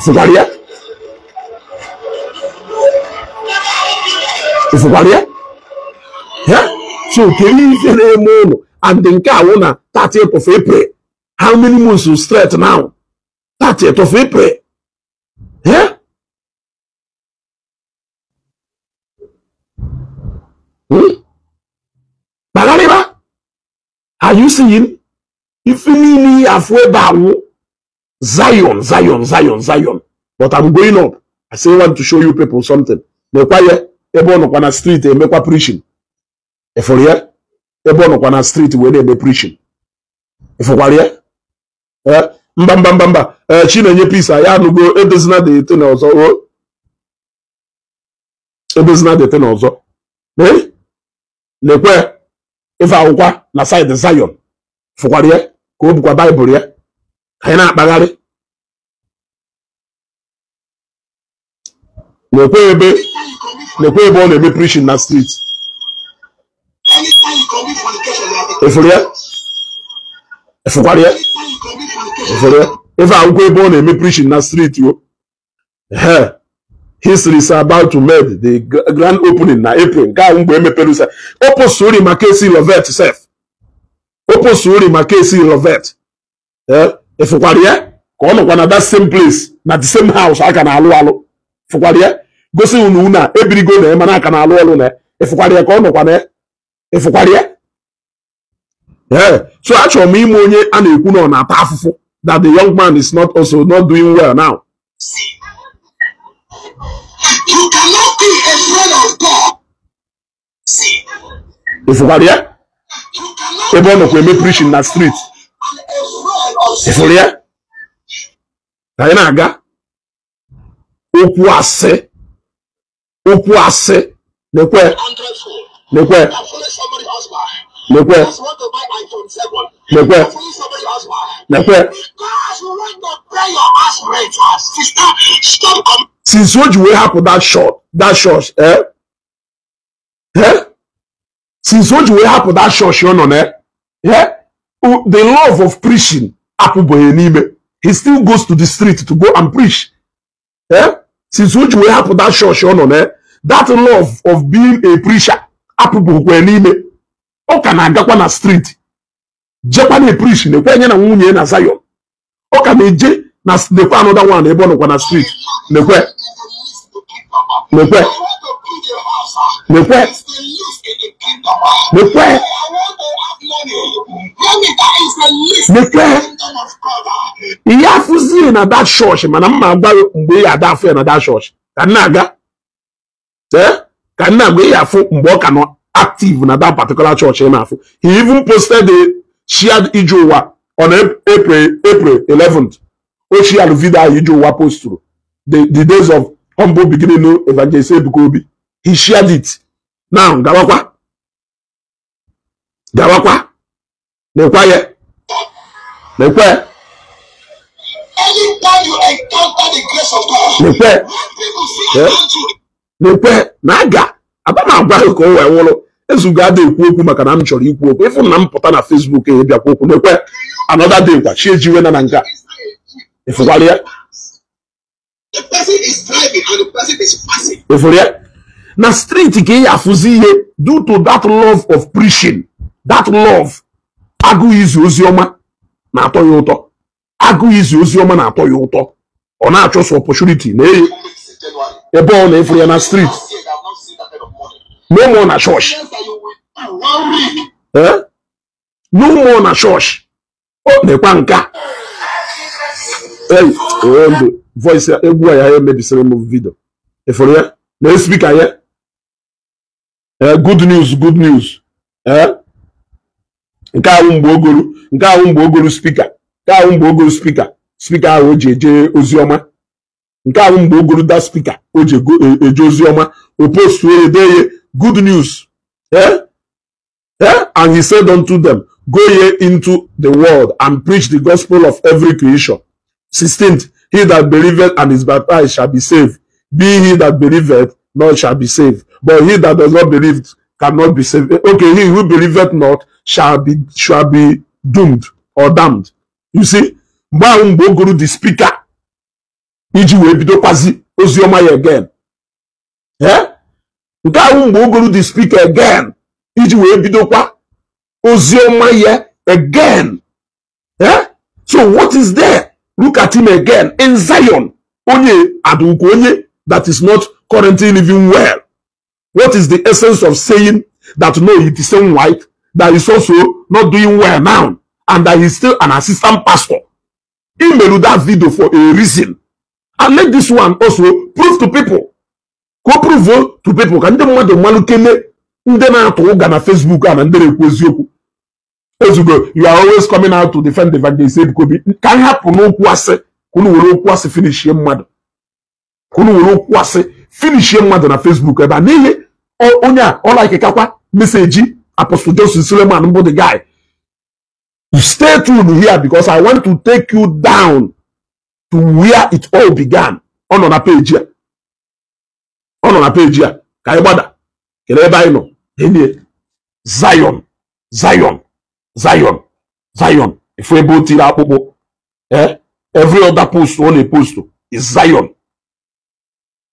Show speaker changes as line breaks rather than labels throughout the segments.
Fugaria? Fugaria? Yeah? So, can you even more? And then, 30th of April. How many months will straight now? 30th of April. Yeah? Bagariba? Are you seeing? If you halfway back, Zion. But I'm going up. I say I want to show you people something. Mekwaye, ebo no kwa street, mekwa preaching. Eforia, ebo no kwa street where they preaching. Efokwaria, mbamba, chinenye pisa, ya nugo, ebezina de ete na ozo, ebezina de ete na ozo. Lekwe, efa ukwa na side Zion. Efokwaria, ko bukwa Bible ya. Kaya bagari. Lekwe ebe on ebe preaching na street. Efokwaria. If I go born and preaching na street, yo, history is about to make the grand opening na April. Opposuri Makesi Lovett self. Opposuri Makesi Lovett. If you are one of that same place, not the same house, I can allow. If you are go see Ununa, every go there, man, I can allow. If you are if you are yeah. So actually, me money and you know na tafufu that the young man is not also not doing well now.
See, you cannot be a friend of God. See,
if you are there, you cannot preaching in the street. If you are there, Kainaga, Opuase, nekwe. Because want to buy iPhone 7. Because somebody else buy. Because you want to pay your aspirators. Sister, stop. Since what you have for that short, Since what you have for that short, you know, the love of preaching, he still goes to the street to go and preach. Since what you have for that short, you know, that love of being a preacher, o kana agakwa na street jekwa na preach ne kwenye na nwunye na Zion o kana eje na nekwa another one ebe no kwa na street nekwe iya fuzi na that church mana mma agba mgbe ya da afọ na that church kana aga kana mgbe ya fu mgbe o kana active in that particular church. He even posted the shared Ijowa on April 11th. Or shared video Ijowa post through the days of humble beginning of Evangelist Ebuka Obi. He shared it. Now, Gawakwa, Nekwaye.
Anytime you encounter the grace of God,
people see Naga. Abama agba ko we wolo ezuga dey ekwu maka na m chọrọ ikwu okwu ifu na m pụta na Facebook e bịa okwu nekwe another day kwa chi ejiwe na nka ifugwali ya
the person is driving and the person is passing
ifugwali ya na street ke ya afuzi ihe due to that love of preaching, that love agụ izu ozioma na atọ ya ụtọ, agụ izu ozioma na atọ ya ụtọ, ọ na-achọ so opportunity na ebe ọ na-efuru ya na street. No more na church. No more na church. Oh, nekwa nka. Hey, the voice egwu ya ya maybe say move video. For ya, na speaker ya. Good news. Nka mgbe ogolu speaker. Speaker ahụ eje ozioma. Nka ahụ mgbe ogolu that speaker eje ozioma. O post we good news. And he said unto them, go ye into the world and preach the gospel of every creation. 16th, he that believeth and is baptized shall be saved. Be he that believeth not shall be saved. But he that does not believe cannot be saved. Okay, he who believeth not shall be doomed or damned. You see, the speaker iji wee bidokwazi oziọma ya again. Nke ahụ mgbe ogolu the speaker again iji wee bidokwa oziọma ya again. So what is there? Look at him again in Zion. Onye aduko onye that is not currently living well. What is the essence of saying that no, it is same white, that is also not doing well now, and that he's still an assistant pastor? He may do that video for a reason. And let this one also prove to people. Go prove to people. Can they want to malukene ndena to na Facebook and ndere kwezioku? You are always coming out to defend the Evangelist Ebuka Obi. Can happen no kwase. Kunu wolo kwase finish ye mad. Kunu wolo kwase finish ye mad na Facebook. Eba niye onya all like kakwa message Apostle Joseph Suleiman mbo the guy. You stay tuned here because I want to take you down to where it all began. On a page here. On a page here. Kaibada. Keleba ino. Henie. Zion. Zion. Zion. Zion. If we both tira popo. Every other post on a post is Zion.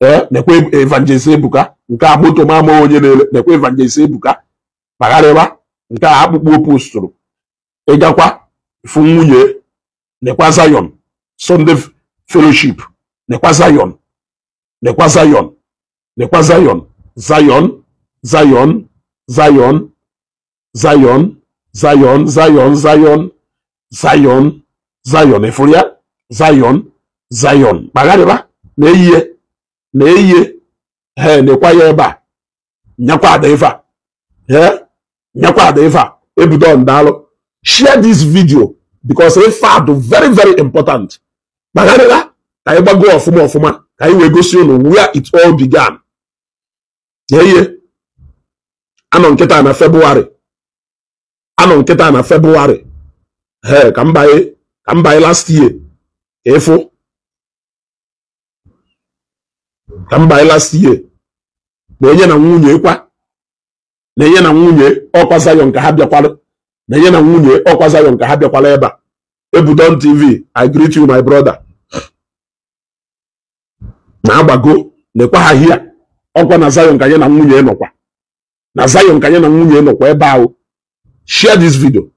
Nekwe Evangelist Ebuka. Nka moto mama onye nekwe Evangelist Ebuka. Bagareba. Nka apopo post. Egakwa. Fungunye. Nekwa Zion. Sunday fellowship. Nekwa Zion. Nekwa Zion. Nekwa Zion. Zion. Zion. Zion. Zion. Zion. Zion. Zion. Zion. Zion. Eforia. Zion. Zion. Bagareba. Neye. Neye. He nekwa yeba. Nyakwa adeva. Nyakwa adeva. Ebudo ndalo. Share this video because it's very, very important. Bagareba. Kaiba go ofuma. Kaiwe go see where it all began. Yeye. Anon keta na February. Anon keta na February. Hey, kambaye last year. Efo. Kambaye last year. Nenye na nwunye kwa. Nenye na nwunye okwa Zion ka ha biakwala. Nenye na nwunye okwa Zion ka ha biakwala eba. Ebudon TV, I greet you my brother. Na agbago nekwa ha here. Okwa na Zion ka ye na nwunye nokwa. Na Zion ka ye na nwunye nokwa eba ahụ. Share this video.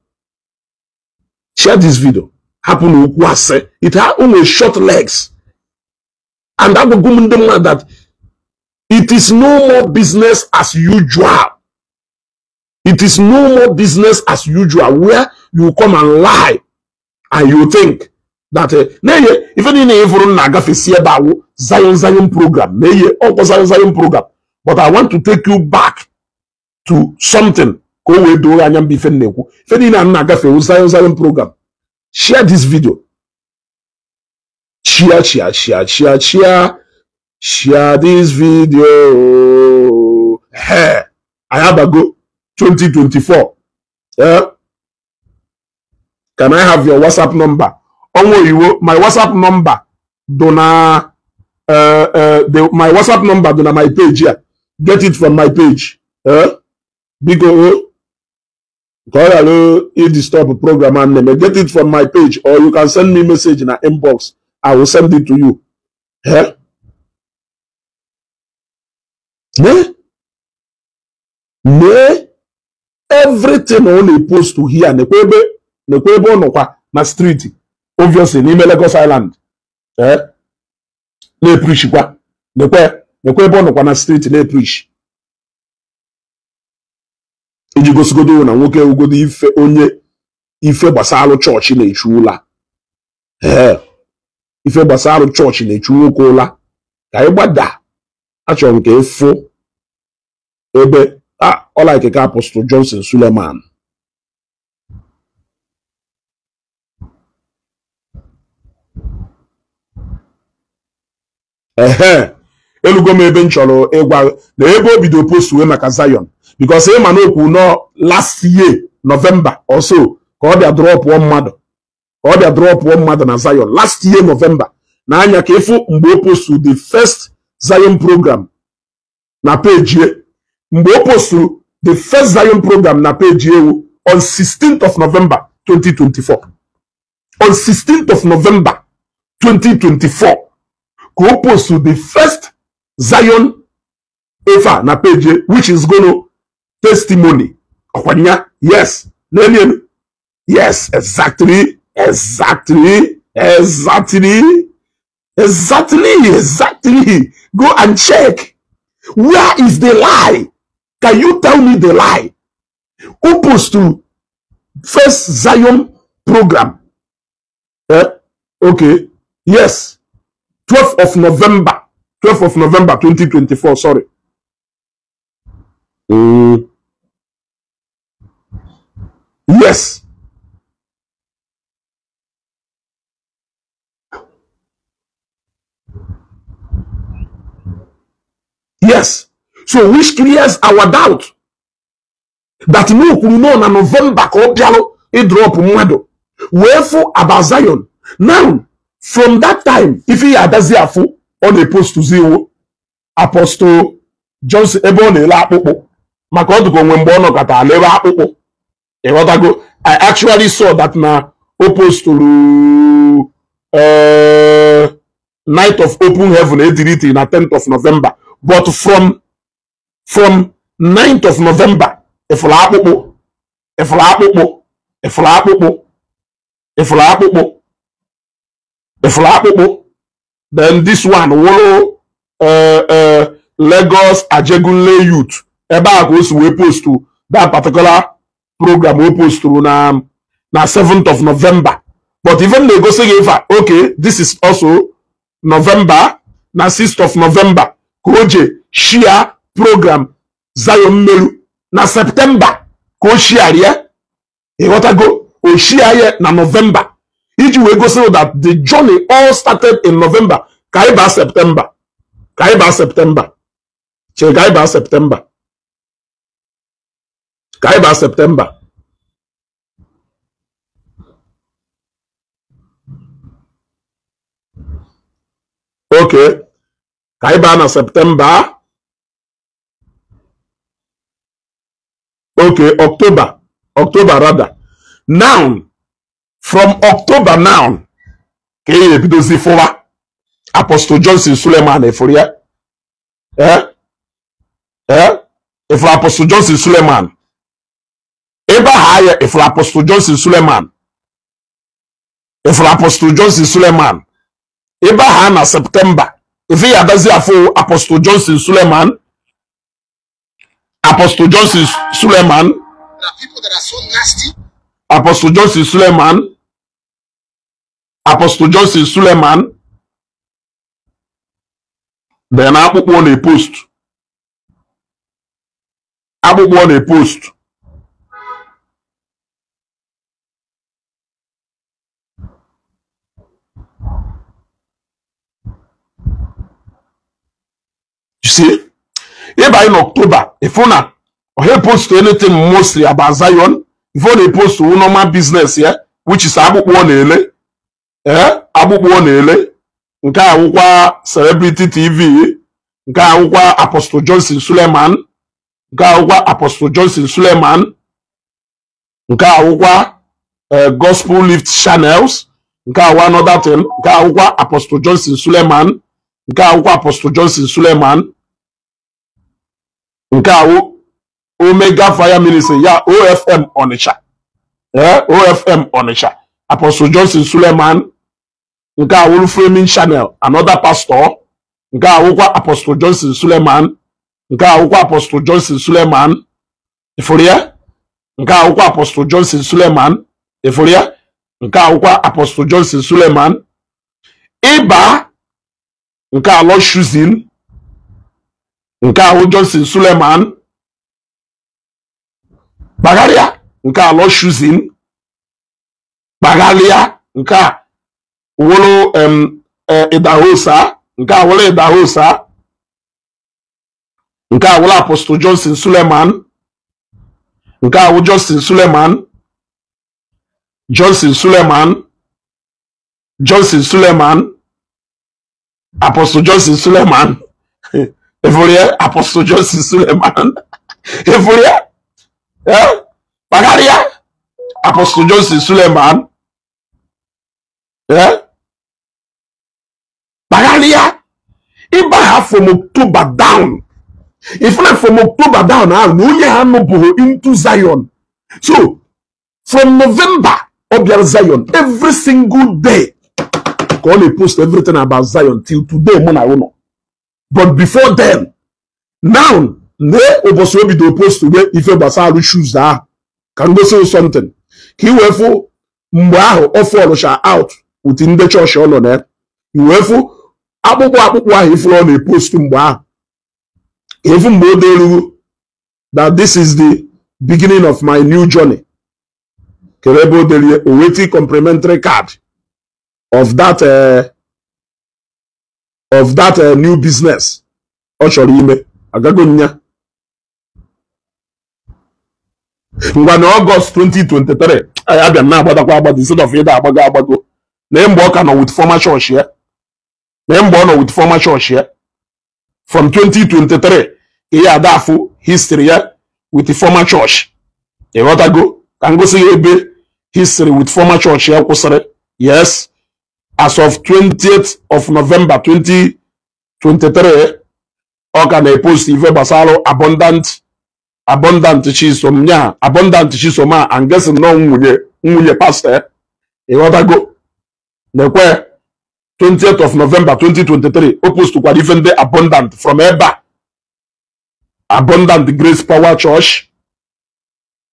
Share this video. Happen okwu ase. It has only short legs. And I will go that it is no more business as usual. It is no more business as usual where you come and lie and you think that even in a Zion program, Zion program. But I want to take you back to something. Zion program. Share this video. Share this video. Hey, I have a go 2024. Can I have your WhatsApp number? My WhatsApp number dona my WhatsApp number dona my page here. Get it from my page. Because it disturb program and name. Get it from my page, or you can send me message in an inbox. I will send it to you. Everything only post to here. Nekwebe onokwa na street. Obviously, n'ime Lagos Island. Ne preach kwa. Nekwebe onokwa na street ne preach. Iji gosigodo na nwoke ugodo ife onye ife gbasara church na-echu ụla. Ife gbasara church na-echu nwoke ụla. Ka ịgbada achọrọ nke efu ebe ọla ikeke Apostle Johnson Suleiman. Elugo m ebe nchọrọ ịgwa na ebe obido post wee maka Zion. Because him and okwu no last year, November or so, ka ọ bịa drop one mmadụ na Zion. Last year, November. Na anya ka efu mgbe o post the first Zion program na page ye. Mgbe o post the first Zion program na page ye on 16th of November 2024. On 16th of November 2024. go post to the first Zion ever na page, which is going to testimony. Yes. Yes, exactly. Go and check. Where is the lie? Can you tell me the lie? Opposed to first Zion program. Okay. Yes. 12th of November 2024. Sorry. Yes. Yes. So which clears our doubt that no na November ko piano e drop mwado. Wherefore about Zion. Now, from that time, if he had afu on a post to zero, Apostle Johnson Ebone la popo. Makoto ko mwembono kata lewa popo. I actually saw that na opposed to Night of Open Heaven, na 10th of November. But from 9th of November, if then this one, Lagos Ajegunle Youth, Eba goes we post to that particular program we post to na 7th of November. But even they go say, okay, this is also November, na 6th of November. Koje share program Zion Melu na September. Ko share here. E gotta go o share na November. If we go say that the journey all started in November. Kaiba September. September. Okay. Kaiba na September. Okay, October rather. Now, from October now, Apostle Johnson Suleiman Eforia. If Apostle Johnson Suleiman. Eba higher if Apostle Johnson Suleiman. Eba hana September. If he had for Apostle Johnson Suleiman.
There are people that are so nasty.
Apostle Johnson Suleiman. Then I put on a post. You see? If by in October, if you na or post to anything mostly about Zion, if you post to normal business, yeah, which is Abu Ele, nka awukwa Celebrity TV, nka awukwa Apostle Johnson Suleiman, nka awukwa Apostle Johnson Suleiman, nka awukwa Gospel Lift Channels, nka awukwa another thing, nka awukwa Apostle Johnson Suleiman, nka awukwa Apostle Johnson Suleiman, nka awu Omega Fire Ministry, ya OFM Onitsha, OFM Onitsha, Apostle Johnson Suleiman. Nka awulu framing channel, another pastor. Nka awukwa Apostle Johnson Suleiman. Nka awukwa Apostle Johnson Suleiman. Eforia. Nka awukwa Apostle Johnson Suleiman. Eforia. Nka awukwa Apostle Johnson Suleiman. Eba. Nka alo shuzin. Nka awu Johnson Suleiman. Bagalia. Nka alo shuzin. Bagalia. Nka wolo Idahosa, nka wolo Idahosa, nka wolo Apostle Johnson Suleiman, nka wolo Johnson Suleiman, Apostle Johnson Suleiman, Evolia, Apostle Johnson Suleiman, Evolia, Bagaria, Apostle Johnson Suleiman, Bagalia, Iba from October down. If not from October down, no ye into Zion. So from November, Obiar Zion, every single day, only post everything about Zion till today, Mona. But before then, now, ne oboso be the post today if you basaru shoes can go say something. He wefo mbaho offer out within the church on there. You wefo abubu if on a post mbaho. Even more that this is the beginning of my new journey. Kerebo Delie awaiting complimentary card of that new business. Oshorime agagonya. When August 2023, I have now about the sort of abago. Name work with former church here. Name born with former church here. From 2023, he had that history here with the former church. You want to go? Can go see a history with former church here. Yes. As of 20th of November 2023, okay, post Ive Basalo abundant chisomnya, abundant chisoma, and guess no munye pastor. You want to go? Nekwe 20th of November 2023, opposed to what even the abundant from Eba. Abundant Grace Power Church.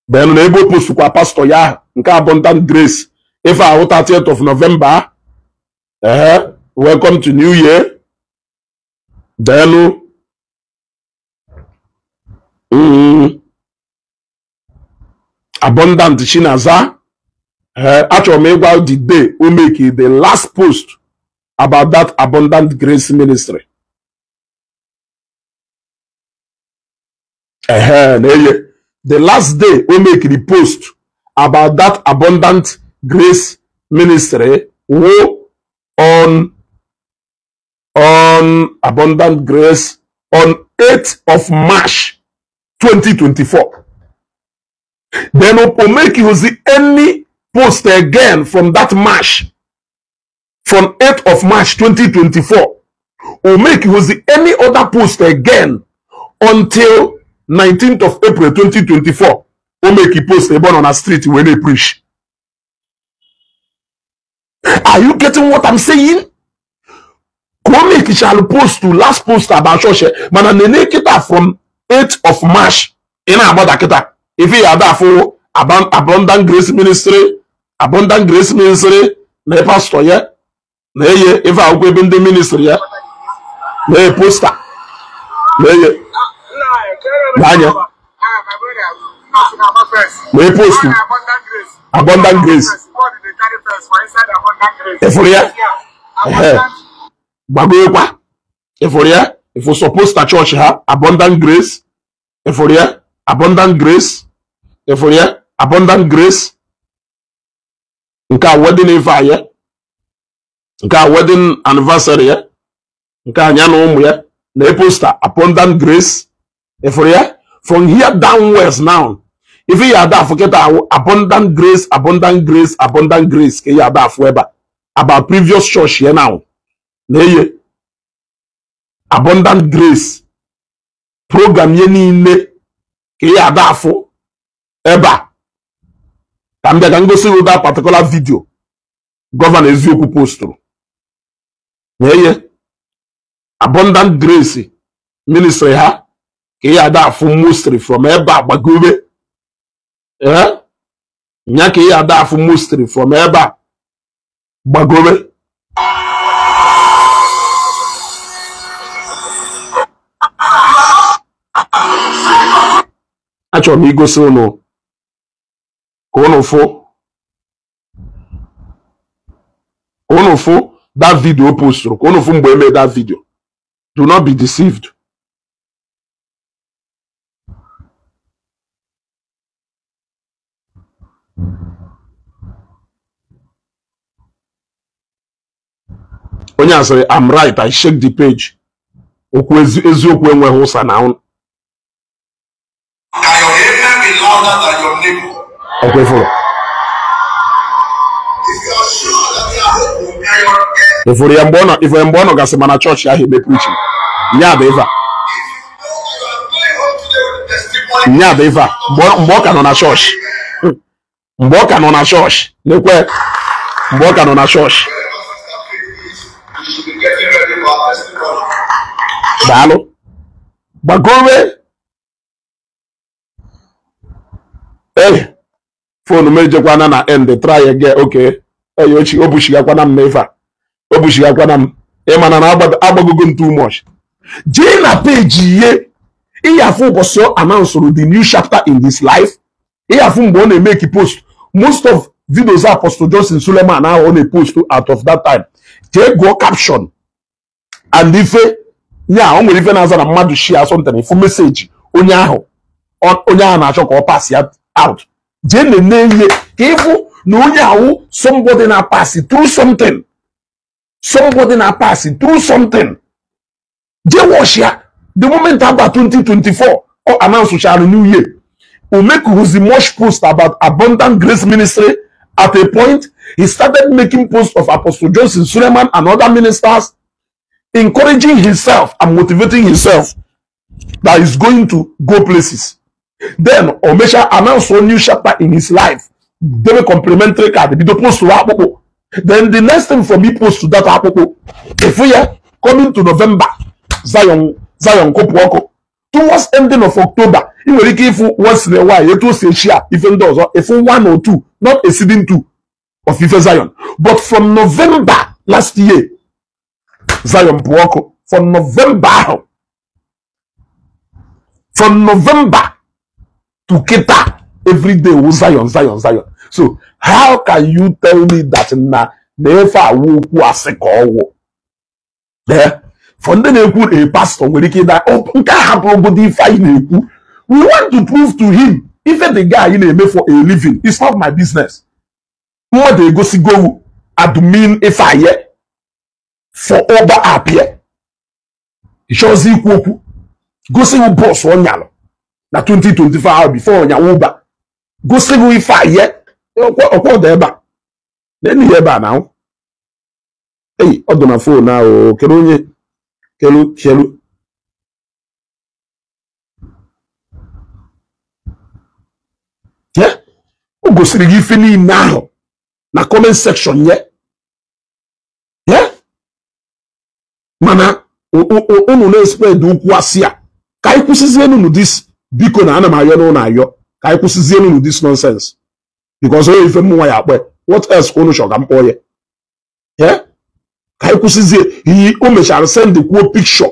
Then able post to pastor ya, nka abundant grace. If I 30th of November, welcome to New Year. Then abundant Chinaza. Actually, while the day we make it the last post about that abundant grace ministry. The last day we make the post about that abundant grace ministry on abundant grace on 8th of March 2024. Then we'll make use any post again from that March, from 8th of March 2024. We'll make use any other post again until 19th of April 2024. We'll make a post born on a street when they preach. Are you getting what I'm saying? We'll make it shall post to last post about church. Man, and the kita from 8th of March in about kita. If you are that for abundant grace ministry, na pastor yeah, na ye if I go in the ministry yeah, na poster, na ye, na post abundant grace. Eforia, bagoyekwa. Eforia, if you suppose the church ha abundant grace. Eforia, abundant grace. Eforia, abundant grace. Nka wedding event, nka wedding anniversary, nka anyano umu ya, na poster abundant grace. Eforia, from here downwards now, if you are that forget abundant grace, abundant grace, abundant grace, ke you are that forever about previous church here now. Neye abundant grace program ye ni ne ke you are that for eba. Can go see that particular video. Governor Eziokwu post through. Yeah. Abundant grace ministry ha. Ke that for mostly from Eba Bagube. Yeah. Nyake that for mostly from Eba Bagube. Actually, me go so no. Onofo that video post through. Onofo made that video. Do not be deceived. When I say I'm right, I shake the page. Can your amen be louder than your neighbor? Okay, follow. If you are sure that you are hopeful, can your If we are gas man church ya he be preaching. Nya be eva. Nya be eva. Mboka no na church. Mboka no na church. Lekwe. Mboka no na church. Balo. Bagowe. Hey. Phone meje kwana na end try again. Okay. Hey yochi obushiga kwana mmefa. Obushiga kwana m. E mana na agbagogo too much. Jee na page ye. Iyafu boso announce the new chapter in his life. Iyafu mbo na make post. Most of videos are Apostle Johnson Suleiman now on a post out of that time. Jee go caption. And if yeah, only even as a madu share something for message. Onyaho na achọ ka pass out. Jee na-enye ifu na onyaho somebody na pass through something. Somebody na pass through something. Jee wash ya. The moment about 2024 or announce social new year. Umeku who's the most post about abundant grace ministry. At a point, he started making posts of Apostle Johnson Suleiman and other ministers, encouraging himself and motivating himself that he's going to go places. Then Omesha announced a new chapter in his life. They were complimentary card. They post to Apopo. Then the next thing for me post to that Apopo. If we are coming to November, Zion Kopuoko. Towards ending of October, you will give once in a while, you to say share, even though if 1 or 2, not exceeding 2 of Ife Zion. But from November last year, Zion Puoko, from November to Kita, every day was Zion. So how can you tell me that na never woke was a call? There. For then a pastor will that open nobody fight. We want to prove to him if the guy in a for a living, it's not my business. What they go admin if I for over up here. It shows you go see who boss one yalo. Na 2025 before ya uber. Go see who if I or there back. Then you hear now. Hey, on my phone now, Kelu. Yeah? Who goes to give me now? Na comment section, yeah? Yeah? Mana, no spread do kwasia. Kai kusizenu this biko na anamayo na yo. Kai kusizenu this nonsense. Because if what else ono shogampo yeah? He shall send the quote picture.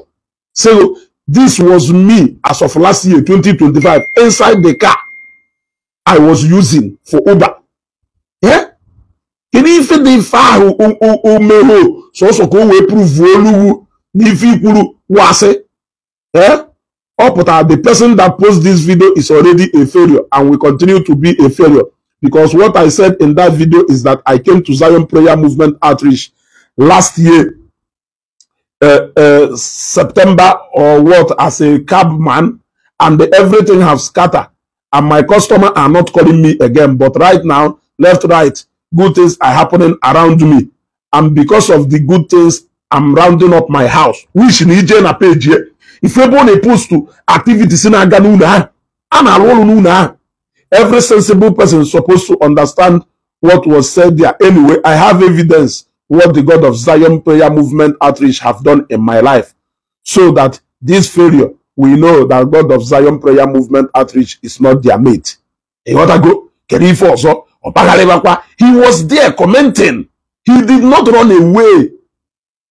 So this was me as of last year, 2025, inside the car I was using for Uber. Yeah? Can you fit the file meho? So go we prove volume nifi kuru wase. Yeah? But the person that posts this video is already a failure and will continue to be a failure. Because what I said in that video is that I came to Zion Prayer Movement Outreach last year, September or what, as a cabman, and everything have scattered, and my customer are not calling me again. But right now, left, right, good things are happening around me, and because of the good things, I'm rounding up my house. Which need na page here. If you want to post to activities in Aganuna, and every sensible person is supposed to understand what was said there. Anyway, I have evidence what the God of Zion Prayer Movement Outreach have done in my life. So that this failure, we know that God of Zion Prayer Movement Outreach is not their mate. He was there commenting. He did not run away.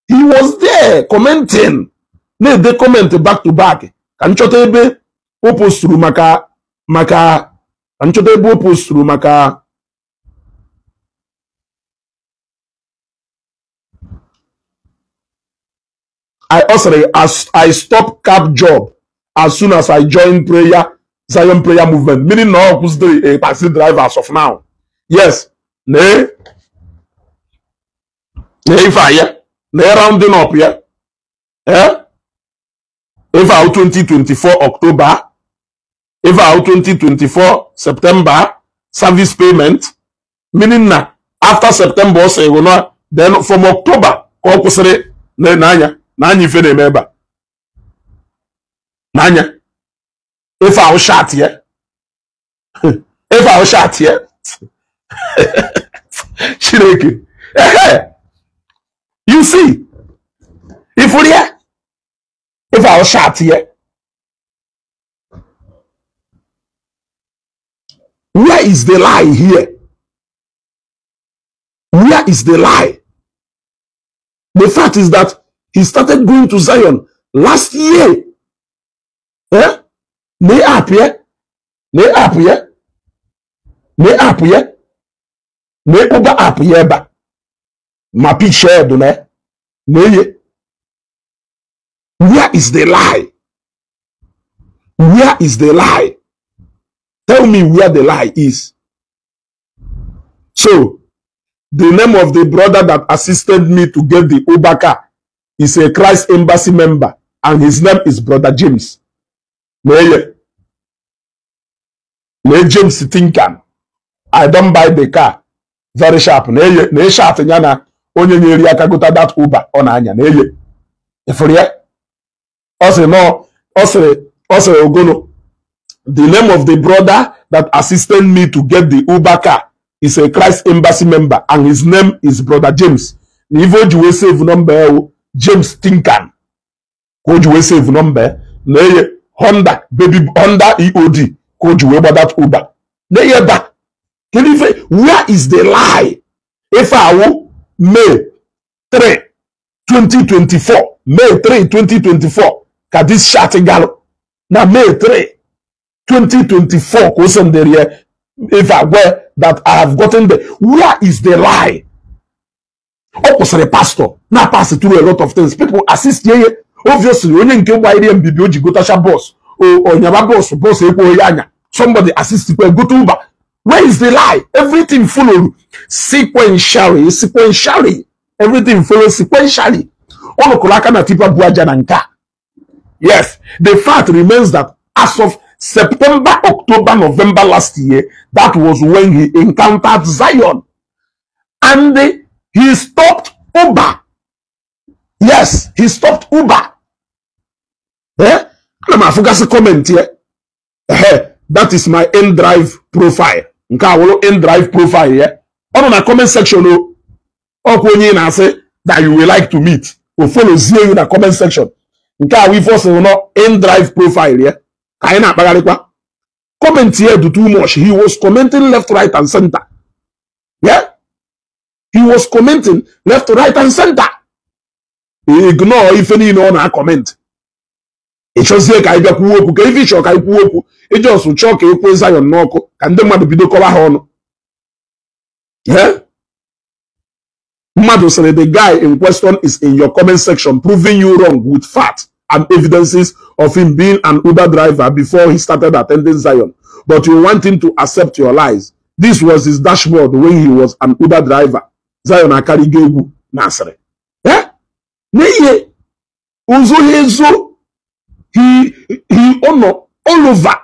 He was there commenting. They comment back to back. Kanchotebe opposed to maka Kanchotebe opposed to maka. I stopped cab job as soon as I joined Zion Prayer Movement. Meaning now who's a taxi driver as of now. Yes. If I rounding up here. If I 2024 October, if I 2024 September service payment, meaning now after September say then from October ka ọ kwụsịrị n'anya ife na-eme ebe a n'anya ife ahụ shat ya ife ahụ shat ya Chineke you see ifuru ya ife ahụ shat ya. Where is the lie here? Where is the lie? The fact is that he started going to Zion last year. Eh? Ne apye? Ne apye? Ne apye? Ne uba apye ba? Ma piche do ne? Ne? Where is the lie? Where is the lie? Tell me where the lie is. So, the name of the brother that assisted me to get the Uber car is a Christ Embassy member, and his name is Brother James. Ne James Tinkan. I don't buy the car. Very sharp. Ne sharp nyana onye nyeri aka gota that Uber on anya. Ne Ifuriye. Also no. Also Ogono. The name of the brother that assisted me to get the Uber car is a Christ Embassy member, and his name is Brother James. If you will save number James Tinkan, could you will save number? Honda baby Honda EOD. Could you will about that Uber? Where is the lie? If I will May 3, 2024, May 3, 2024, can this shouting gallo? Now May 3. 2024 question there if I were that I have gotten the where is the lie? Opposite pastor now pass through a lot of things. People assist here. Obviously, when you get why them BBOG go to boss or nyaba boss somebody assist people go to Uber. Where is the lie? Everything follow sequentially. Everything follows sequentially. Ono kulaka na tipa buaja nanka. Yes, the fact remains that as of September, October, November last year, that was when he encountered Zion. And he stopped Uber. Yes, he stopped Uber. Eh? I'm a comment here. That is my end drive profile. End drive profile here. On the comment section, that you will like to meet. Or follow zero in the comment section. We force end drive profile here. Comment here do too much. He was commenting left, right, and center. Yeah? He was commenting left, right, and center. He ignore if any no comment. It just like I got kuoku. If you shock I kuoku, it just will choke a pose on noko. And then madu bido cover horn. Yeah? Madu said the guy in question is in your comment section, proving you wrong with facts and evidences of him being an Uber driver before he started attending Zion. But you want him to accept your lies. This was his dashboard when he was an Uber driver. Zion Akari Gegu Nasre. Yeah? Neye. Uzo Yezo. He honor all over.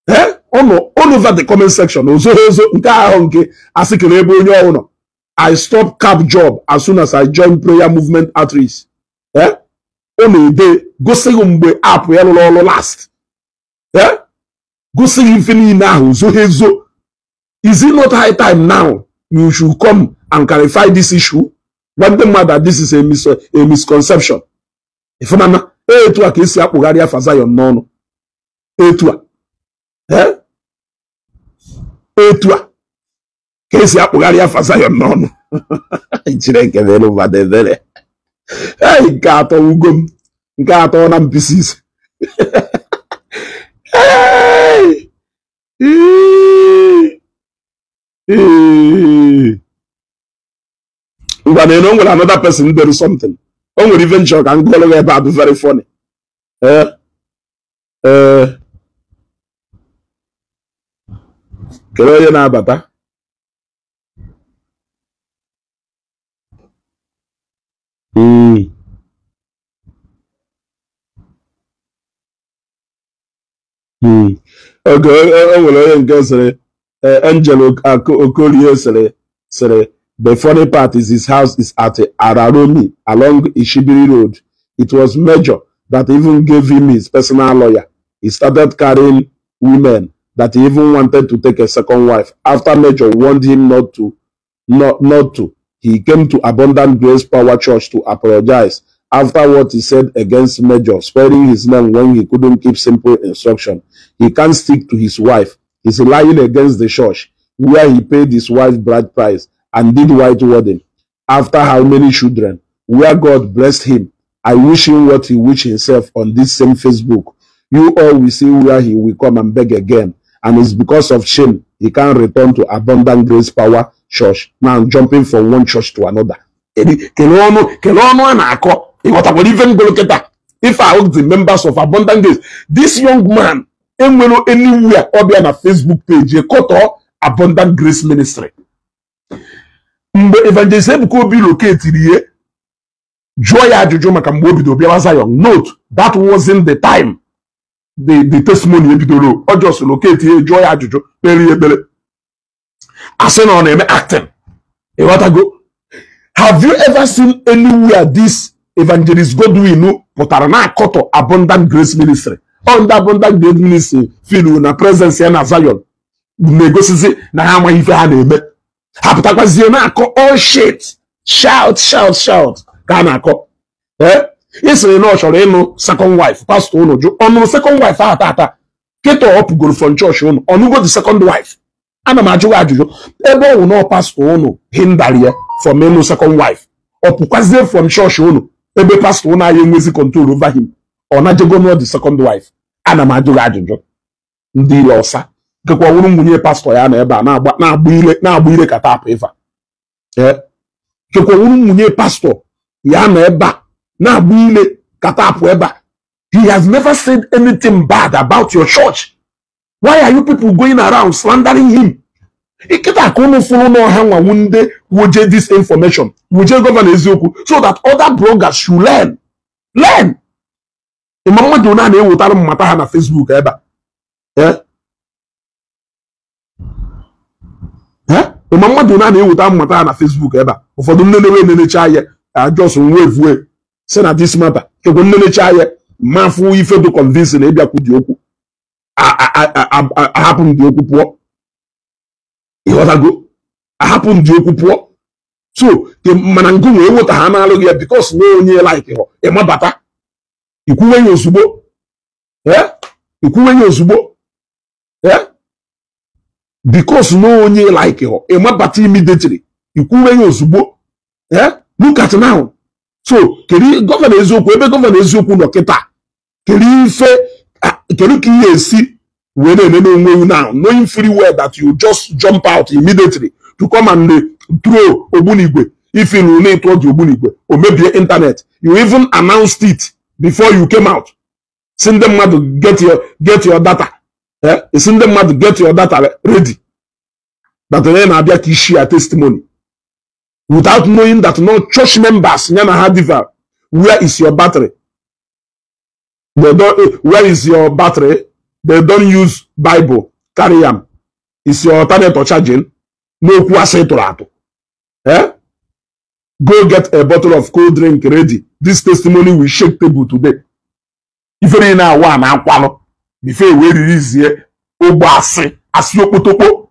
Eh? Honor all over the comment section. Uzo Yezo. Nka honke. Asikelebo nyo. I stopped cab job as soon as I joined prayer movement outreach. Eh? On a day, go see umbe app we all last. Eh? Go see infinity now. So is it not high time now? You should come and clarify this issue. When the matter, this is a misconception. If you know, to a case up Ugaria for Zion, no. To eh? To a case up Ugaria for Zion, no. It's like a little over there. Hey, gato ugom, gato on pieces. Hey, when you know when another person do something, one will even joke and go away about very funny. Kero ye na bata. Okay, Angel Okolie sere The funny part is his house is at Araromi along Ishibiri Road. It was Major that even gave him his personal lawyer. He started carrying women that he even wanted to take a second wife. After Major warned him not to, he came to Abundant Grace Power Church to apologize after what he said against Major, sparing his name when he couldn't keep simple instruction. He can't stick to his wife. He's lying against the church, where he paid his wife bride price and did white wedding. After how many children? Where God blessed him. I wish him what he wished himself on this same Facebook. You all will see where he will come and beg again. And it's because of shame he can't return to Abundant Grace Power Church. Now jumping from one church to another. If I ask the members of Abundant Grace, this young man ain't anywhere or be on a Facebook page, a cut Abundant Grace Ministry. Evangelist Ebuka Obi located here. Joy Ajuju Makambobi do Zion. Note, that wasn't the time. The testimony Ebidoro or just locate here. Joy Ajuju. Very. I said on him acting. Have you ever seen anywhere this Evangelist Godwin Potarana Koto Abundant Grace Ministry? On the Abundant Grace Ministry, feel na presence here na Zion. Negotiate na hama ife ha na-eme. Hapụtakwazie na-akọ all shit. Shout. Ka na-akọ. Isiri na ọ chọrọ ịnụ second wife. Pastor unu jụ. Ọnụ second wife ha ata. Keto ọpụgoro from church unu. Ọnụgo the second wife. Ana m ajụ ajụjụ. Ebe ọ wụ na pastor unu hindarie from ịnụ second wife. Ọpụkwazie from church unu. Ebe pastor unu anyị enwezi control over him. Ọ na-jego no the second wife. Ana m ajụ ajụjụ. Ndị ile ọsa. Kekwa wuru nwunye pastor ya na ebe a na-agba ire ka tapụ ifa. Kekwa wuru nwunye pastor ya na ebe a na-agba ire ka tapụ ebe a. He has never said anything bad about your church. Why are you people going around slandering him? Ikita ka unu furu no ha nwa wunde woje this information. Woje governor eziokwu so that other bloggers should learn. Learn. Imamma Jona na-ewetara mmata ha na Facebook ebe a. Imamma Jona na-ewetara mmata ha na Facebook ebe a. Ụfọdụ nnenewe nenecha ya ajọs nwe say na this matter. Kekwe nnenecha ya mafu ife to convince na ịbịa kwudi okwu. Ahapụ ndị okwu pụọ. Ịghọtago? Ahapụ ndị okwu pụọ. So, mana ngụ wee weta ha na-alụghị ya because no onye like họ. Ịmabata. Ikwuwe ya ozugbo. Ikwuwe ya ozugbo. Because no onye like họ. Ịmabata immediately. Ikwuwe ya ozugbo. Look at now. So, keri gọvanọ eziokwu ebe gọvanọ eziokwu nọ kịta. Keri ife keri ka ihe esi wee na-eme onwe now, knowing fully well that you just jump out immediately to come and throw Ogbunigwe. If you relate to Ogbunigwe or maybe internet, you even announced it before you came out. Send them to get your data. Send them to get your data ready. That then I'll be share testimony. Without knowing that no church members, where is your battery? Where is your battery? They don't use Bible. Carry them. Is your alternator charging? No kwasetorato. Go get a bottle of cold drink ready. This testimony will shake table today. If you now one akwano, before we release here, obase asiokotoko.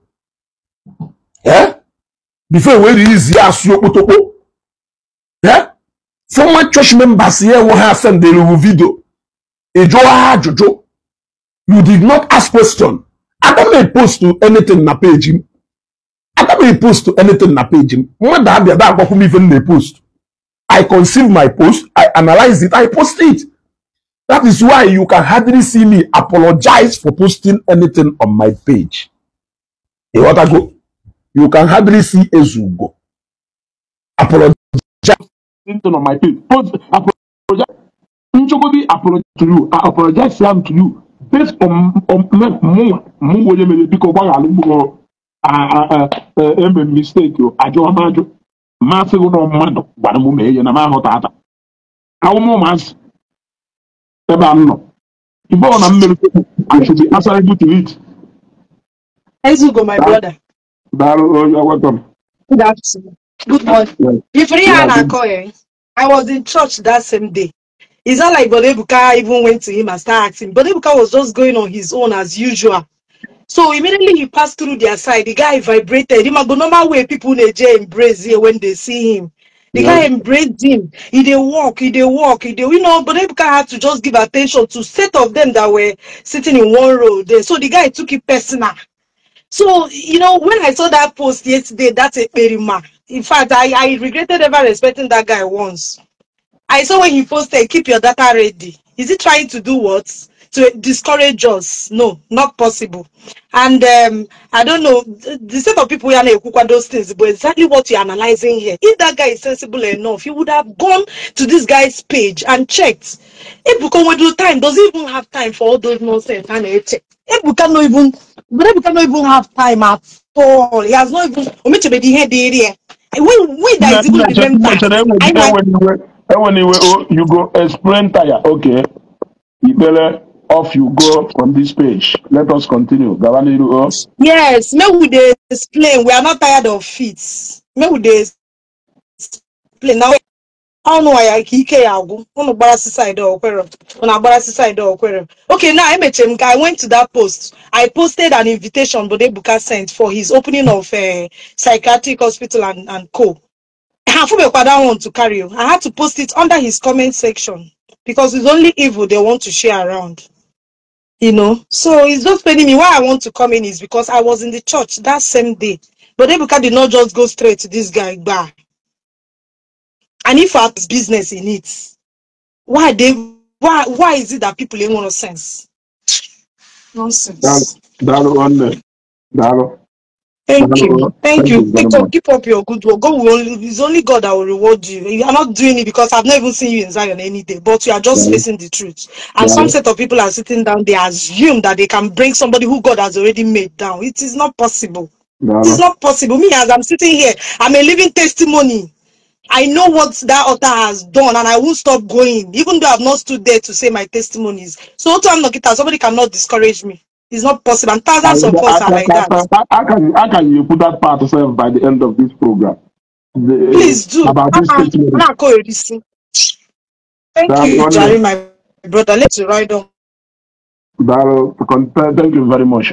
Before we release here asiokotoko. Former church members here will have sent the video. Jojo. You did not ask question. I don't may post to anything na page. I don't may post to anything na page. Even may post. I conceive my post. I analyze it. I post it. That is why you can hardly see me apologize for posting anything on my page. You can hardly see Ezugo apologize on my page. Apologize to you. I apologize to you. Based on mistake, I don't imagine. Master no man, but a moment, and a man hot. How moments? Ebano. I should be answerable to it.
Ezugo, my brother.
You're welcome.
Good afternoon. Good morning. If I was in church that same day. It's not like Ebuka even went to him and started asking. Ebuka was just going on his own as usual. So immediately he passed through their side. The guy vibrated. Him the normal way people in the embrace here when they see him. The guy embraced him. He did walk. You know, Ebuka had to just give attention to set of them that were sitting in one row there. So the guy took it personal. So, you know, when I saw that post yesterday, that's a perima. In fact, I regretted ever respecting that guy once. I saw when he posted, keep your data ready. Is he trying to do what? To discourage us? No, not possible. And I don't know, the set of people who are those things, but exactly what you're analyzing here. If that guy is sensible enough, you would have gone to this guy's page and checked. Ebuka will time, does he even have time for all those nonsense? And Ebuka no even have time at all. He has not even we that is even remember.
You go explain tire. Okay. Ibele, off you go from this page. Let us continue.
Yes, may we dey explain. We are not tired of feet. May we dey explain. Now, I don't know why I keep on side or okay, now I went to that post. I posted an invitation Ebuka sent for his opening of psychiatric hospital and co. I want to carry you. I had to post it under his comment section because it's only evil they want to share around. You know, so it's just paining me. Why I want to come in is because I was in the church that same day. But Ebuka did not just go straight to this guy bar. And if I have business in it, why is it that people ain't want to sense? Nonsense. Thank you. Keep up your good work. It's only God that will reward you. You are not doing it because I've not even seen you in Zion any day, but you are just facing the truth. And some set of people are sitting down, they assume that they can bring somebody who God has already made down. It is not possible. It is not possible. Me, as I'm sitting here, I'm a living testimony. I know what that author has done and I won't stop going, even though I've not stood there to say my testimonies. So somebody cannot discourage me. It's not possible. And thousands of us are like that.
How can you put that part yourself by the end of this program?
Please do.
About this
Thank you, Jerry, my brother. Let's ride on.
Thank you very much.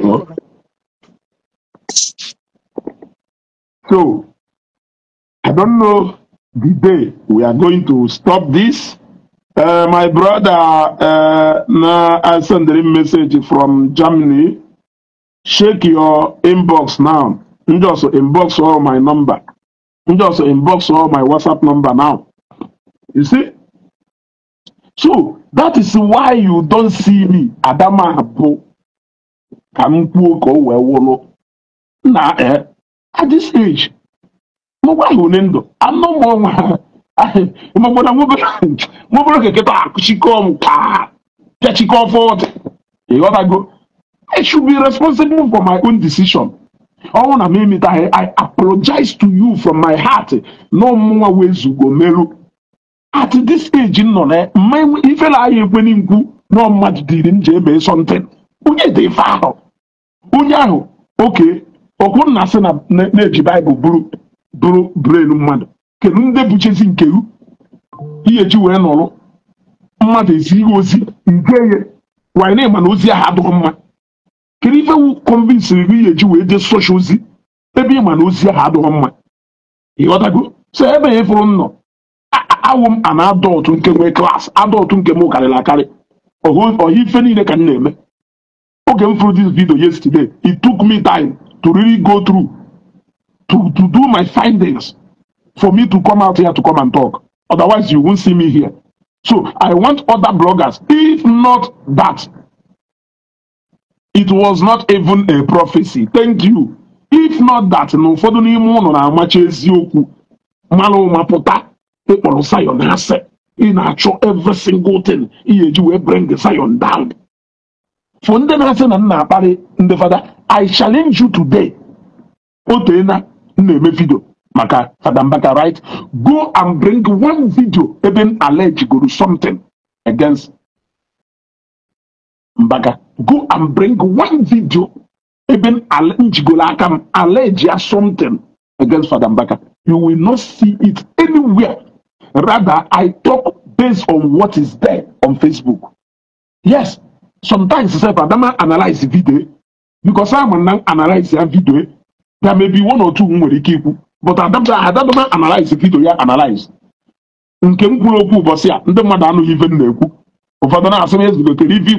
So, I don't know the day we are going to stop this. My brother, I sent a message from Germany. Check your inbox now. Just inbox all my number. Just inbox all my WhatsApp number now. You see? So that is why you don't see me. Adama Abu. At this age, I'm no more. I should be responsible for my own decision. I apologize to you from my heart. No more ways to go melu. At this age, if I no much didn't something. Okay. Okun say na Bible buru brain mmadụ kedu ndị buchezi nke u ihe ji wee nọrọ mmadụ ezi ozi nke ye why na mana ozi ahụ adịghị mma kedu ife wu convince gị ihe ji wee je social ozi ebe mana ozi ahụ adịghị mma ịghọtago so ebe ya fụrụ nnọ awụ m an adult nke nwe class adult nke m karịrị akarị ọhụ ife niile ka m na-eme oge m fụrụ this video yesterday it took me time to really go through to do my findings for me to come out here to come and talk. Otherwise, you won't see me here. So I want other bloggers, if not that, it was not even a prophecy. Thank you. If not that, no for the moon on our matches, you malo mapota, people of Zion has said, in actual every single thing, you will bring the Zion down. For the Father, I challenge you today. Otena name video maka Father Mbaka, right? Go and bring one video even alleged go do something against Mbaka. Go and bring one video even alleged go like allege something against Father Mbaka. You will not see it anywhere. Rather, I talk based on what is there on Facebook. Yes, sometimes I analyze the video because I'm analyze the video. There may be one or two more but I don't analyze the video. Yeah, analyze. Nke mkpụrụ okwu ụbọchị a ndị mmadụ anụghị ife na-ekwu ụfọdụ na-asị m ezigbo kere ife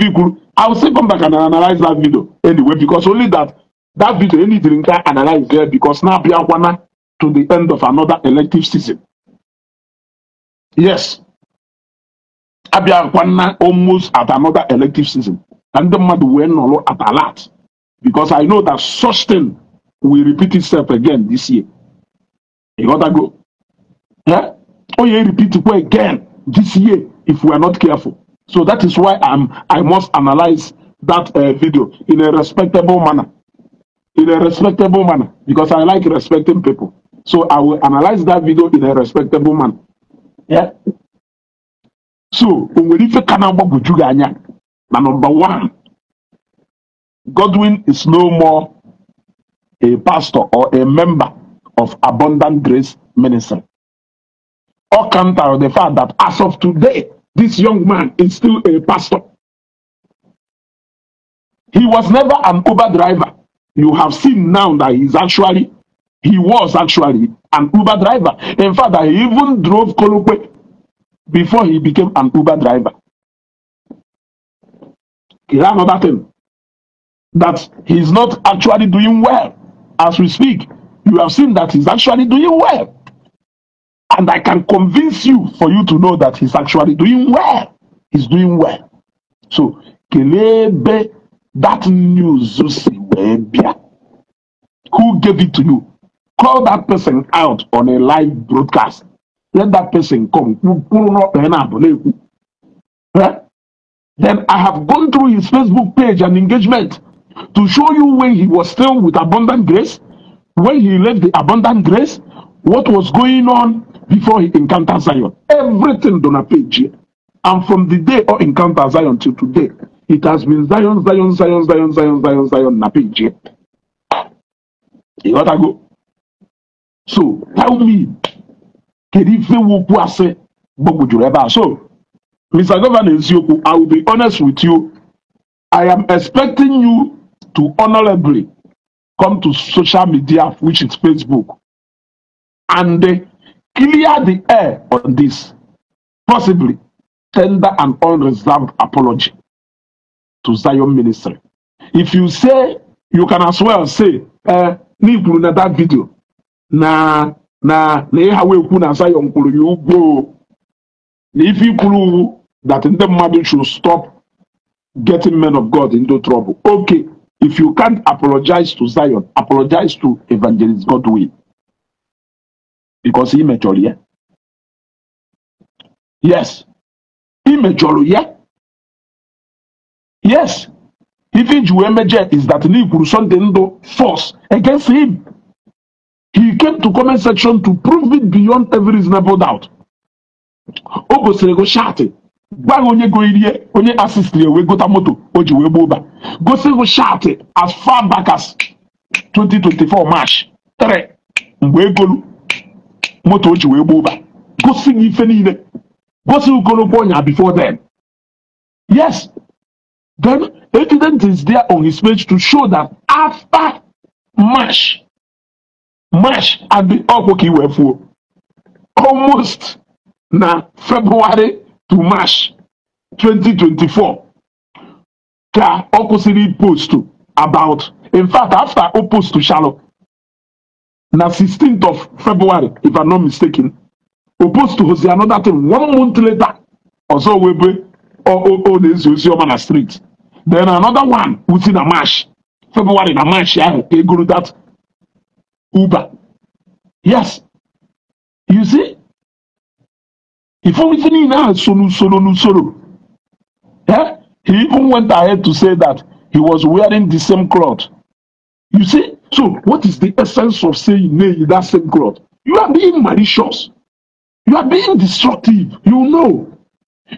ikwuru I will still come back and analyze that video anyway because only that video any didn't analyze there because now bịakwana to the end of another elective season. Yes, abịakwana almost at another elective season and the mmadụ wee nọrọ at a lot because I know that such thing will repeat itself again this year. You gotta go. Yeah? Oh, yeah, repeat it again this year if we are not careful. So that is why I must analyze that video in a respectable manner. In a respectable manner. Because I like respecting people. So I will analyze that video in a respectable manner. Yeah? So, number one, Godwin is no more a pastor or a member of Abundant Grace Ministry. Or counter the fact that as of today, this young man is still a pastor. He was never an Uber driver. You have seen now that he was actually an Uber driver. In fact, he even drove Kolokwe before he became an Uber driver. Here's another thing, that he's not actually doing well. As we speak, you have seen that he's actually doing well. And I can convince you for you to know that he's actually doing well. He's doing well. So, kelebe that news, who gave it to you? Call that person out on a live broadcast. Let that person come. Then I have gone through his Facebook page and engagement to show you when he was still with Abundant Grace, when he left the Abundant Grace, what was going on before he encountered Zion. Everything on a page here. And from the day of encounter Zion till today, it has been Zion on a page here. You gotta go. So tell me, so, Mr. Governor Nzioku, I will be honest with you. I am expecting you to honorably come to social media, which is Facebook, and clear the air on this. Possibly tender an unreserved apology to Zion Ministry. If you say, you can as well say, that video. Na Zion you go. If you prove that the mother should stop getting men of God into trouble. Okay, if you can't apologize to Zion, apologize to Evangelist Godwin. Because he mature, yeah? Yes. He mature, yeah? Yes. If he is that he could something force against him. He came to comment section to prove it beyond every reasonable doubt. Go shouting. Onye assist we go to moto oji we boba. Go say go shouting as far back as 2024 March 3. We go moto oji we boba. Go sing ife niile. Go see Ukoloponya before then. Yes. Then evidence is there on his page to show that after March and the Okoki were for almost now February to March 2024. Ka Okosiri post to about, in fact, after I post to Shalom, na 16th of February, if I'm not mistaken, opposed to Hosea another thing 1 month later, also we be on the street. Then another one within a March, February, a March, yeah, they go to that Uber. Yes. You see? If everything now solo. Yeah? He even went ahead to say that he was wearing the same cloth. You see? So what is the essence of saying nay, that same cloth? You are being malicious. You are being destructive. You know.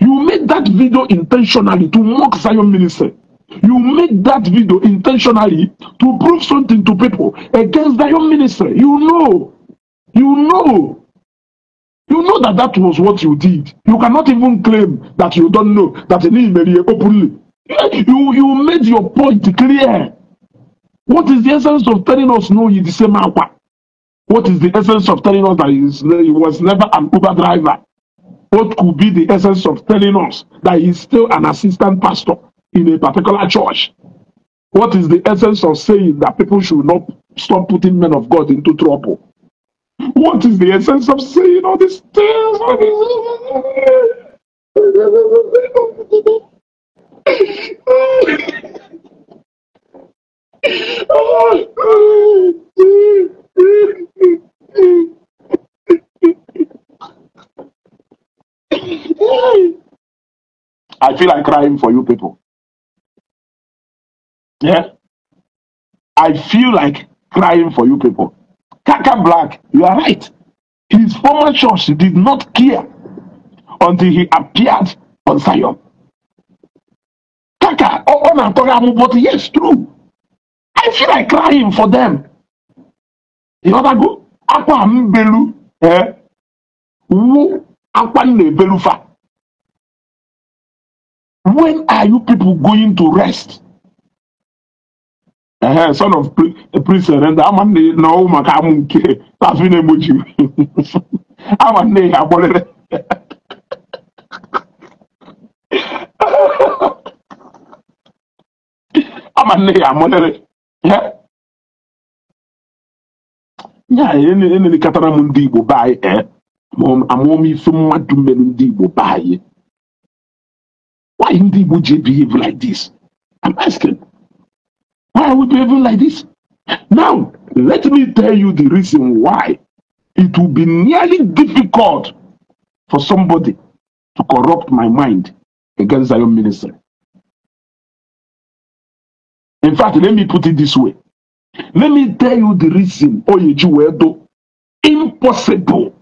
You made that video intentionally to mock Zion Ministry. You made that video intentionally to prove something to people against Zion Ministry. You know. know. You know that that was what you did. You cannot even claim that you don't know that openly. You made your point clear. What is the essence of telling us no, you the same hour? What is the essence of telling us that he was never an Uber driver? What could be the essence of telling us that he's still an assistant pastor in a particular church? What is the essence of saying that people should not stop putting men of God into trouble? What is the essence of saying all these things? I feel like crying for you people. Yeah? I feel like crying for you people. Kaka Black, you are right. His former church did not care until he appeared on Zion. Kaka, but yes, true. I feel like crying for them. You other go, Aqua Mbelu, Belufa. When are you people going to rest? Son of a priest, and I'm on the no Makamunke, laughing emoji. I'm on the abolition. I'm on the abolition. Yeah. Yeah, any Cataramundi will buy, a mommy from what to Melundi will buy. Why indeed would you behave like this? I'm asking. Why are we behaving like this? Now, let me tell you the reason why it will be nearly difficult for somebody to corrupt my mind against Zion ministry. In fact, let me put it this way. Let me tell you the reason impossible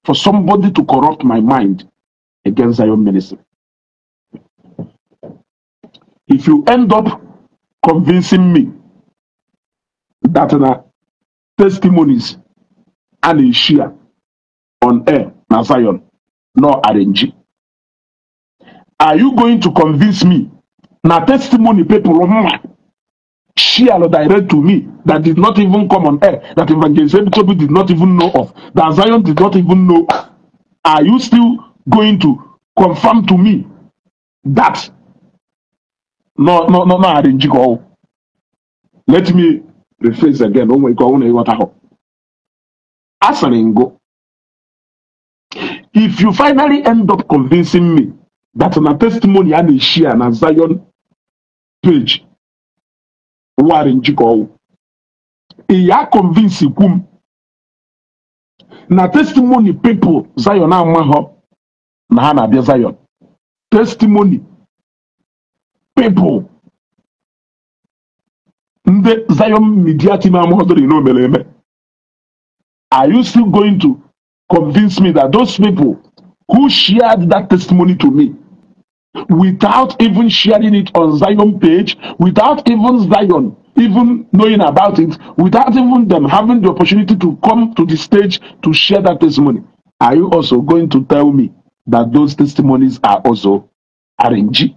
for somebody to corrupt my mind against Zion ministry. If you end up convincing me that the testimonies and a share on air na Zion, no RNG, are you going to convince me na testimony people share direct to me that did not even come on air, that Evangelist Ebuka Obi did not even know of, that Zion did not even know of? Are you still going to confirm to me that no RNG go? Let me rephrase again. Oh my God, if you finally end up convincing me that na testimony and a share na Zion page, RNG go, iya convince kum na testimony people Zion amaho na ha na bia Zion testimony people the Zion media team are you still going to convince me that those people who shared that testimony to me without even sharing it on Zion page, without even Zion even knowing about it, without even them having the opportunity to come to the stage to share that testimony, are you also going to tell me that those testimonies are also RNG?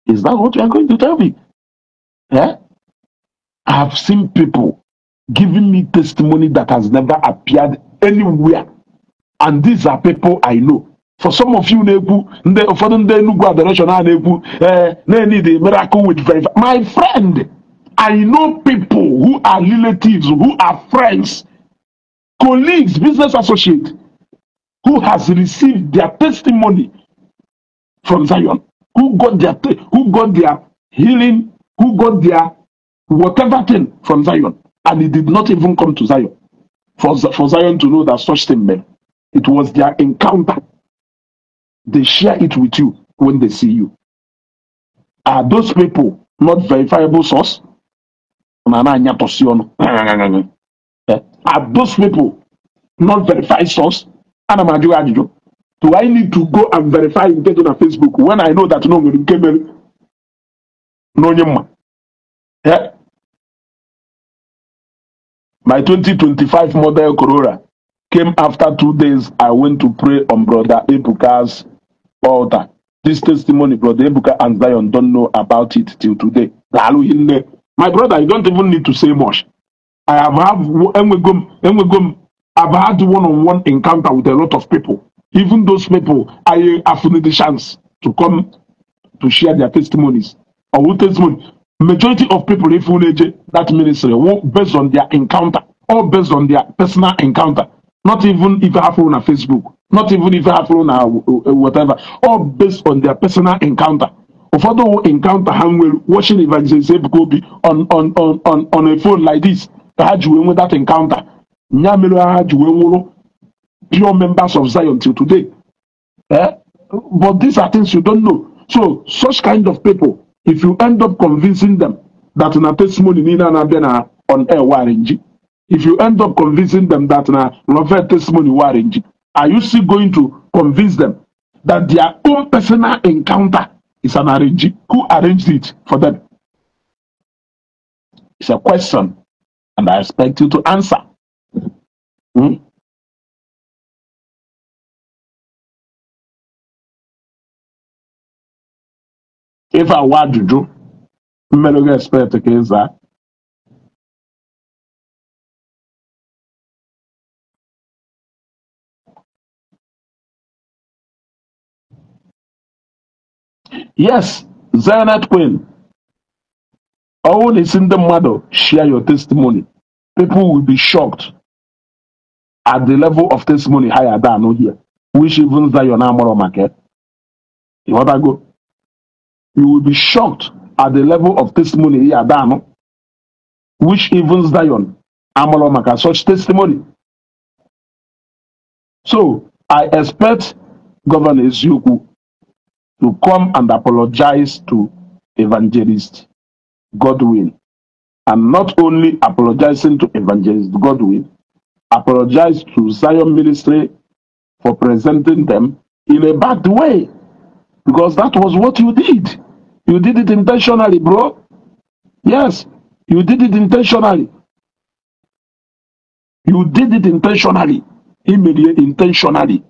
Is that what you are going to tell me? Yeah? I have seen people giving me testimony that has never appeared anywhere. And these are people I know. For some of you, for them, they go direction, they need a miracle with verify. My friend, I know people who are relatives, who are friends, colleagues, business associates, who has received their testimony from Zion, who got their healing, who got their whatever thing from Zion, and it did not even come to Zion for Zion to know that such thing meant. It was their encounter. They share it with you when they see you. Are those people not verifiable source? Are those people not verified source? Do I need to go and verify and get on Facebook when I know that no? Yeah. My 2025 model Corolla came after 2 days. I went to pray on Brother Ebuka's altar. This testimony, Brother Ebuka and Zion don't know about it till today. My brother, you don't even need to say much. I've had one-on-one encounter with a lot of people. Even those people, I have the chance to come to share their testimonies. Or testimony. Majority of people, if you that ministry, based on their encounter, or based on their personal encounter. Not even if I have on Facebook, not even if I have on whatever, all based on their personal encounter. Of other encounter, watching Evangelist Ebuka Obi on a phone like this, had you with that encounter. Pure members of Zion till today. But these are things you don't know. So, such kind of people, if you end up convincing them that in a testimony Nina Nabena on air warranty, if you end up convincing them that na Robert testimony warranty, are you still going to convince them that their own personal encounter is an arrangee? Who arranged it for them? It's a question, and I expect you to answer. If I were to do, I'm going to expect the case that. Yes, Zainat Queen. All listen the mother, share your testimony. People will be shocked at the level of testimony higher than here. Which even Zion Amoro market. You want to go? You will be shocked at the level of testimony here than which even Zion Amoro market such testimony. So I expect Governor Ezuku to come and apologize to Evangelist Godwin. And not only apologizing to Evangelist Godwin, apologize to Zion Ministry for presenting them in a bad way. Because that was what you did. You did it intentionally, bro. Yes, you did it intentionally. You did it intentionally. Immediately, intentionally.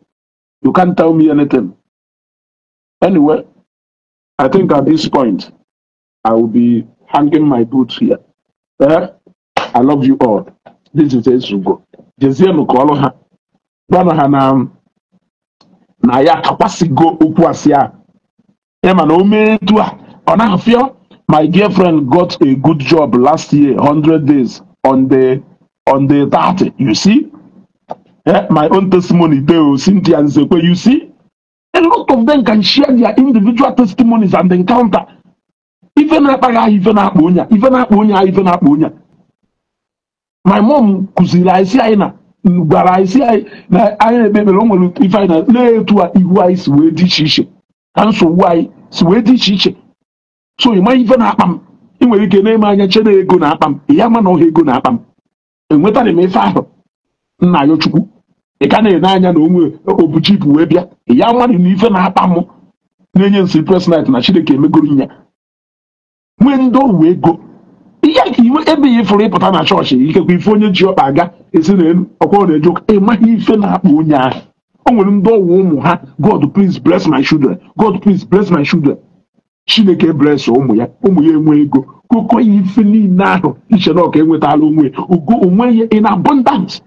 You can't tell me anything. Anyway, I think at this point, I will be hanging my boots here. I love you all. This is Ezugo. Jezienu Koloha. Bana na ya kapasigo ukwasiya. Ema no me tua. Ona feel my dear friend got a good job last year, 100 days on the 30. You see? My own testimony there, Cynthia and Zekwe, you see? A lot of them can share their individual testimonies and encounter. Even my mom kuzila isi aina gwara isi na anya bebe lo nwere ife na na-etu a ihu anyị si wee dị iche iche ka nsogbu anyị si wee dị iche iche. So ịma ife na-akpa m, ị nwere ike na-eme anya chere ego na-akpa m, ya ma na ọha ego na-akpa m, enwetara m ife ahụ nna ya Chukwu. Ị ka na-ene anya na onwe obuchipu wee bịa, ya mmadụ na ife na-akpa m na-enye nsi press night na Chineke emegoro ya nwee ndị ọrụ ego. Ihe ebe ya ifuru ịpụta na chọọchị ikekwe ife onye ji ọkpa aga esi n'elu ọkwa na-eje ụka ịmaghị ife na-akpa onye ahụ. O nwere ndị ọwụ ụmụ ha, God please bless my children, God please bless my children. Chineke bless ụmụ ya enwe ego koko ya ife niile ahụ iche na ọka enwetala onwe ugo onwe ya in abundance.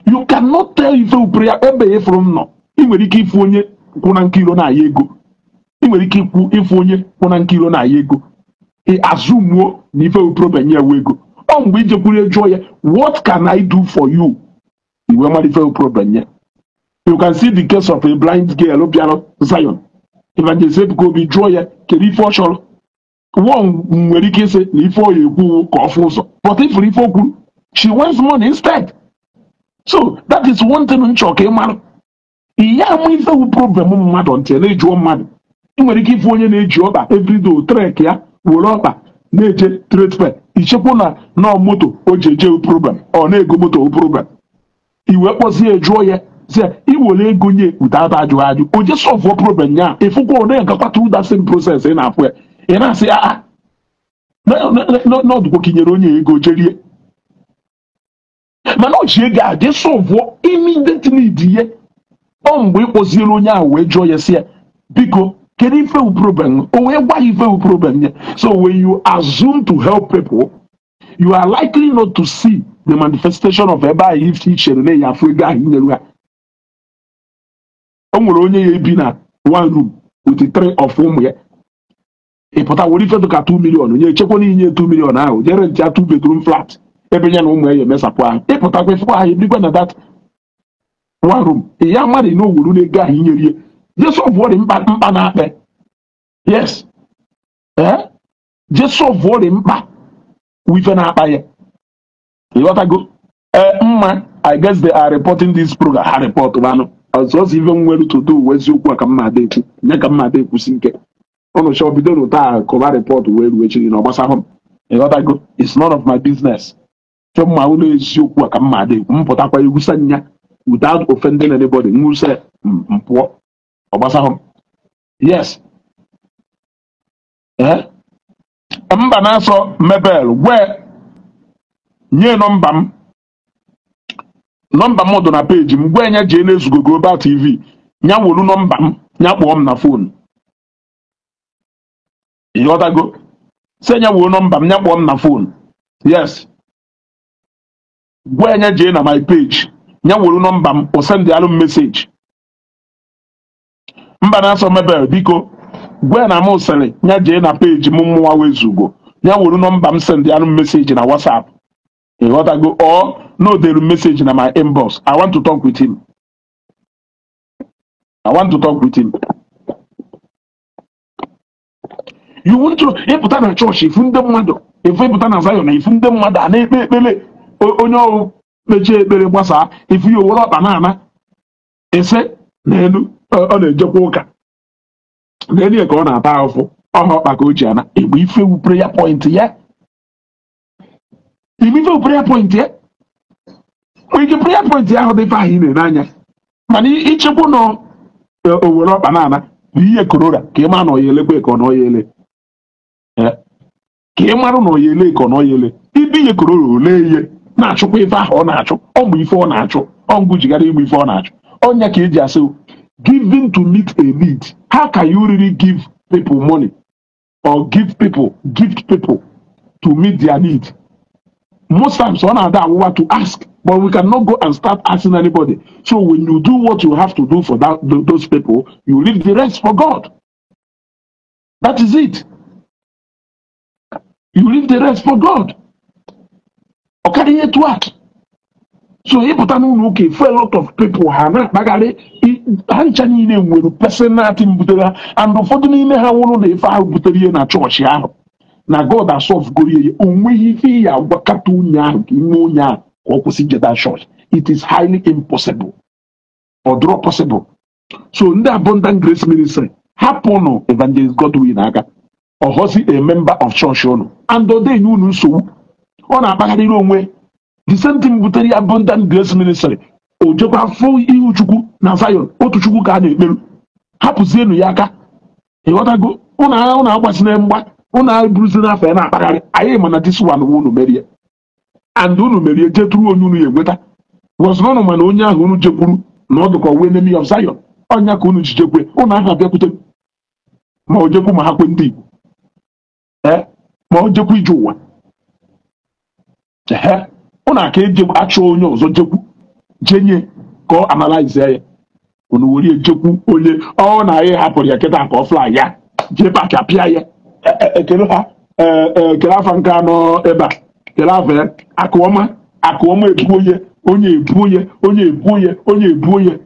You cannot tell ife upre ya ebe ya ifuru m nọ. Ị nwere ike ifu onye kwụ na nkilo na-aya ego. Ị nwere ike ifu onye kwụ na nkilo na-aya ego. Azumuo na ife problem ya wego. O mgbe ijekwuru ejuo ya, what can I do for you? Iwe mara ife problem ya. You can see the case of a blind girl Obiano Zion. Evangelist Ebuka Obi juo ya kedu ife ọ chọrọ. One nwere ike ise na ife ọ ya ekwu ka ọ fụ ụzọ. But if ife o kwuru, she wants money instead. So that is one thing nchọ ka ị mara. Ihe ama ife wu problem mmadụ ntị na-ejuo mmadụ. Ị nwere ike ife onye na-eji ọba everyday trek ya were ọkpa na-eje trade fair ichekwa na moto o ji eje problem ọ na-ego moto problem. Iwe kpọzie jụọ ya sị iwere ego nye ụdaba ajụ o je solve problem ya efukwa ọ na-agakwa through that same process ị na-afụ ya ị na-asị n'ọdụkwa kinyere onye ego jerie mana o ji ego a dị solve immediate need ye ọ mgbe ịkpọziere onye ahụ wee jụọ ya si ya biko kedu ife wu problem o wee gwa ya ife wu problem ya. So when you assume to help people, you are likely not to see the manifestation of ebe ahụ ife ichere na ya afọ ego ahụ inyere ha. O nwere onye ya ebi na one room with 3 of ụmụ ya, ịpụta were ife dịka 2 million onye echekwa na inye 2 million ahụ jere ncha 2 bedroom flat ebe ya na ụmụ ya emesapụ ahụ, ịpụtakwa ifekwa ahụ ebikwa na that one room ya mmadụ na owuru n'ego ahụ inyere ya just solve mkpa na-akpa. Yes, just solve mkpa wife na-akpa ya. Ịghọtago? Mma, I guess they are reporting this program. Ha report manụ ọzọ even nwere to do weziokwu a ka mma ada ekwu nye ka mma ada ekwusi nke ọnụ chọọ bido n'ụta a kọba report wee ruo echiri na ọgbasahụ m. Ịghọtago? It's none of my business. Chọọ mma ụlọ eziokwu a ka mma ada ekwu mpụtakwa egwusa nya without offending anybody nwuse mpụọ ọgbasahụ m. Yes. Mba na-asọ Mabel wee nye nọmba m dị na peji m gwa nya jee na-ezugo Global TV nya wolu nọmba m nya kpọọ m na fon. Ịghọtago? Se nya wolu nọmba m nya kpọọ m na fon. Yes, gwa nya jee na my page nya wolu nọmba m o send alụ m message. Mba na-asọ Mabel biko gwa na m sịrị nya jee na peji m mmụọ wezugo nya wolu nọmba m send alụ m message na WhatsApp. Ịghọtago? Or no, there message in my inbox. I want to talk with him. You want to put on a church if you don't want to, if you put on a Zion, if you don't want to, onye ọrụ meche ekpere gbasa if you were banana ese n'elu ọ na-ejekwa ụka n'elu ka ọ na-ata ahụfụ ọha ọkpa ka o ji ana egbe ifewu prayer point ya prayer point ya nwere ike prayer point ya ahụ dị ife ahụ ị na-ene anya mana ichekwa nọ owere ọkpa na-ana bụ ihe korora ka ị ma na ọya elekwe ka ọ na ọya ele ka ị marụ na ọya ele ka ọ na ọya ele ibe ihe korora ole ihe na-achụkwa ife ahụ ọ na-achụ ọmụ ife ọ na-achụ ọngụ jigara igbu ife ọ na-achụ ọnya ka eji asị giving to meet a need. How can you really give people money or gift people to meet their need? Most times on that we want to ask, but we cannot go and start asking anybody. So when you do what you have to do for those people, you leave the rest for God. That is it. You leave the rest for God. Okay, it work. So okay, for a lot of people, personality, and unfortunately, how one of the five in a church. Now God has solved Goria. It is highly impossible or draw possible. So in the abundant grace ministry, happen Evangelist Godwin Aga or Hosi a member of church and they knew so on a bagadi way. The same thing with the abundant grace ministry. O jekwa fo ihu chukwu na Zion otu chukwu ka na-ekperu hapụzie nu ya aka ịghọtago ụnụ agbasi na mgba ụnụ abụrụzi n'afọ na akpagharị anyị mana this one unu merie and unu merie jeturu onye unu ya enweta wọzụnụnụ mana onye ahụ unu jekwuru na ọ dịka ọwa enemy of Zion ọnya ka unu ji jekwe ụnụ aha bịakwute ma o jekwu ma ha kwe ndị Igbo ma o jekwu ije ụwa ụnụ aka eje achọ onye ọzọ jekwu jenye ka ọ analyze ya unu were ejekwu onye ọ na anyị hapụrụ ya kịta ka ọ fly ya jee pak apịa ya ekele ha ekele afa nke anọ ebe a kele afa akụọma ebu onye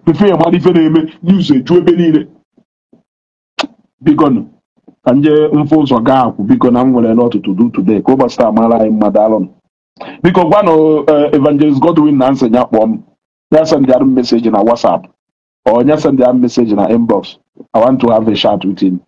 efe ya mara ife na-eme news eju ebe niile biko nụ ka nje mfe ụzọ gaa akwụ biko na m nwere n'ọtụtụ do today ka ụbọchị taa mara anyị mmadụ alụnụ biko gwanụ Evangelist Godwin na nsenya kpọọ m ya send their message na WhatsApp or ya send their message na inbox. I want to have a chat with him.